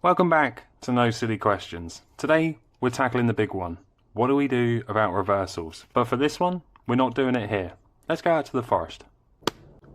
Welcome back to No Silly Questions. Today we're tackling the big one. What do we do about reversals? But for this one, we're not doing it here. Let's go out to the forest.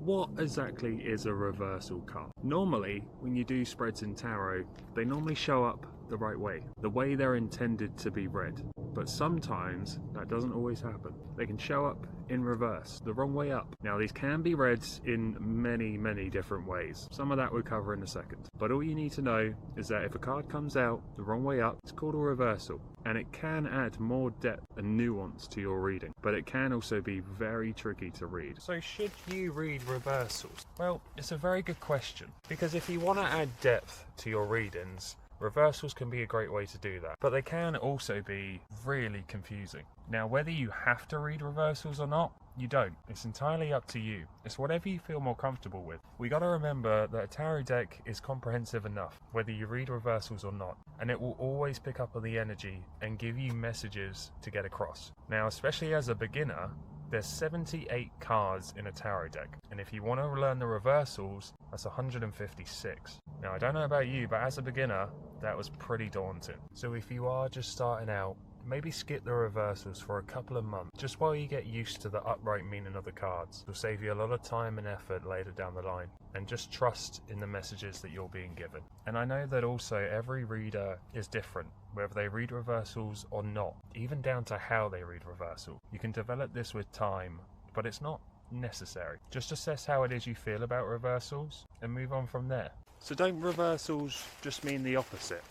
What exactly is a reversal card? Normally, when you do spreads in tarot, they normally show up the right way they're intended to be read. But sometimes that doesn't always happen. They can show up in reverse, the wrong way up. Now these can be read in many different ways. Some of that we'll cover in a second. But all you need to know is that if a card comes out the wrong way up, it's called a reversal. And it can add more depth and nuance to your reading. But it can also be very tricky to read. So should you read reversals? Well, it's a very good question. Because if you want to add depth to your readings, reversals can be a great way to do that, but they can also be really confusing. Now, whether you have to read reversals or not, you don't. It's entirely up to you. It's whatever you feel more comfortable with. We got to remember that a tarot deck is comprehensive enough, whether you read reversals or not, and it will always pick up on the energy and give you messages to get across. Now, especially as a beginner, there's 78 cards in a tarot deck, and if you want to learn the reversals, that's 156. Now, I don't know about you, but as a beginner, that was pretty daunting. So if you are just starting out, maybe skip the reversals for a couple of months, just while you get used to the upright meaning of the cards. It'll save you a lot of time and effort later down the line, and just trust in the messages that you're being given. And I know that also every reader is different, whether they read reversals or not, even down to how they read reversal. You can develop this with time, but it's not necessary. Just assess how it is you feel about reversals and move on from there. So don't reversals just mean the opposite?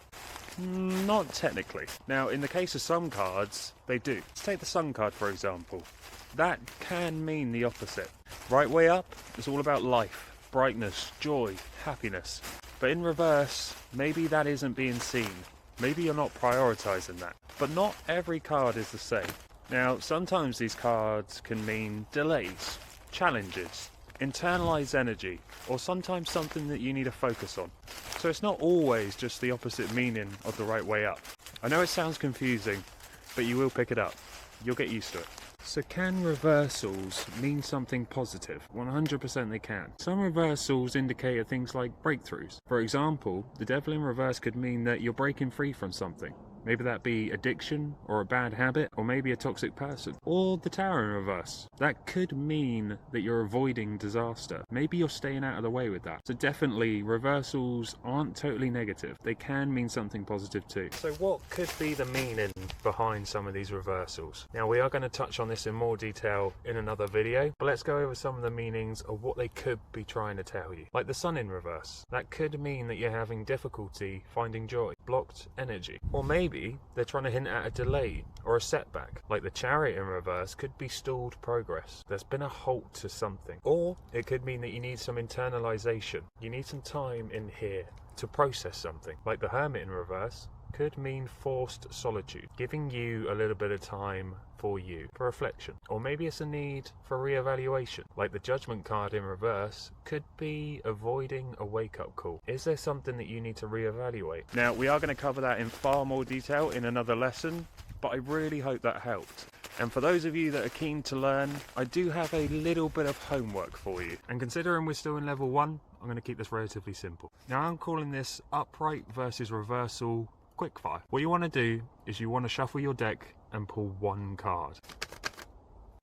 Not technically. Now, in the case of some cards, they do. Let's take the Sun card, for example. That can mean the opposite. Right way up is all about life, brightness, joy, happiness. But in reverse, maybe that isn't being seen. Maybe you're not prioritizing that. But not every card is the same. Now, sometimes these cards can mean delays, challenges, internalized energy, or sometimes something that you need to focus on. So it's not always just the opposite meaning of the right way up. I know it sounds confusing, but you will pick it up. You'll get used to it. So can reversals mean something positive? 100% they can. Some reversals indicate things like breakthroughs. For example, the Devil in reverse could mean that you're breaking free from something. Maybe that be addiction, or a bad habit, or maybe a toxic person. Or the Tower in reverse. That could mean that you're avoiding disaster. Maybe you're staying out of the way with that. So definitely, reversals aren't totally negative. They can mean something positive too. So what could be the meaning behind some of these reversals? Now, we are going to touch on this in more detail in another video, but let's go over some of the meanings of what they could be trying to tell you. Like the Sun in reverse. That could mean that you're having difficulty finding joy, blocked energy. Or maybe they're trying to hint at a delay or a setback. Like the Chariot in reverse could be stalled progress. There's been a halt to something. Or it could mean that you need some internalization. You need some time in here to process something. Like the Hermit in reverse could mean forced solitude, giving you a little bit of time for you, for reflection. Or maybe it's a need for re-evaluation. Like the Judgment card in reverse could be avoiding a wake-up call. Is there something that you need to re-evaluate? Now, we are going to cover that in far more detail in another lesson, but I really hope that helped. And for those of you that are keen to learn, I do have a little bit of homework for you. And considering we're still in level 1, I'm going to keep this relatively simple. Now, I'm calling this upright versus reversal quickfire. What you want to do is you want to shuffle your deck and pull one card.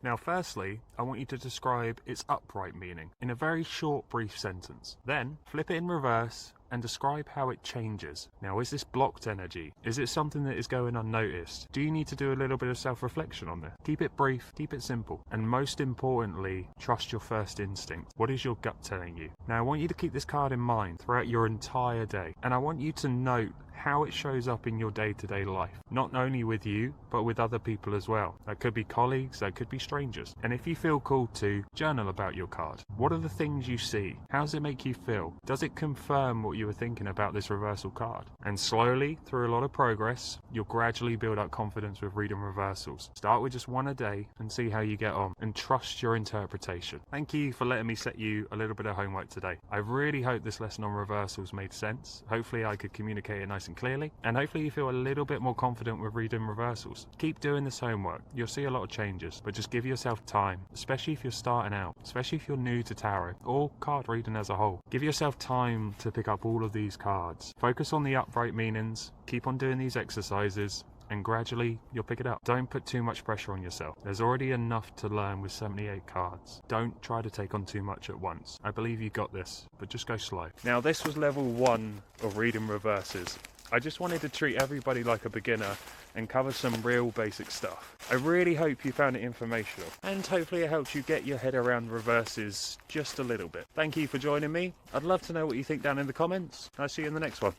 Now, firstly, I want you to describe its upright meaning in a very short, brief sentence. Then, flip it in reverse and describe how it changes. Now, is this blocked energy? Is it something that is going unnoticed? Do you need to do a little bit of self-reflection on this? Keep it brief, keep it simple, and most importantly, trust your first instinct. What is your gut telling you? Now, I want you to keep this card in mind throughout your entire day, and I want you to note how it shows up in your day-to-day life, not only with you, but with other people as well. That could be colleagues, that could be strangers. And if you feel called to, journal about your card. What are the things you see? How does it make you feel? Does it confirm what you were thinking about this reversal card? And slowly, through a lot of progress, you'll gradually build up confidence with reading reversals. Start with just one a day and see how you get on, and trust your interpretation. Thank you for letting me set you a little bit of homework today. I really hope this lesson on reversals made sense. Hopefully I could communicate it nice and clearly, and hopefully you feel a little bit more confident with reading reversals. Keep doing this homework. You'll see a lot of changes, but just give yourself time, especially if you're starting out, especially if you're new to tarot or card reading as a whole. Give yourself time to pick up all of these cards. Focus on the upright meanings, keep on doing these exercises, and gradually you'll pick it up. Don't put too much pressure on yourself. There's already enough to learn with 78 cards. Don't try to take on too much at once. I believe you got this, but just go slow. Now this was level 1 of reading reverses. I just wanted to treat everybody like a beginner and cover some real basic stuff. I really hope you found it informational, and hopefully it helps you get your head around reverses just a little bit. Thank you for joining me. I'd love to know what you think down in the comments. I'll see you in the next one.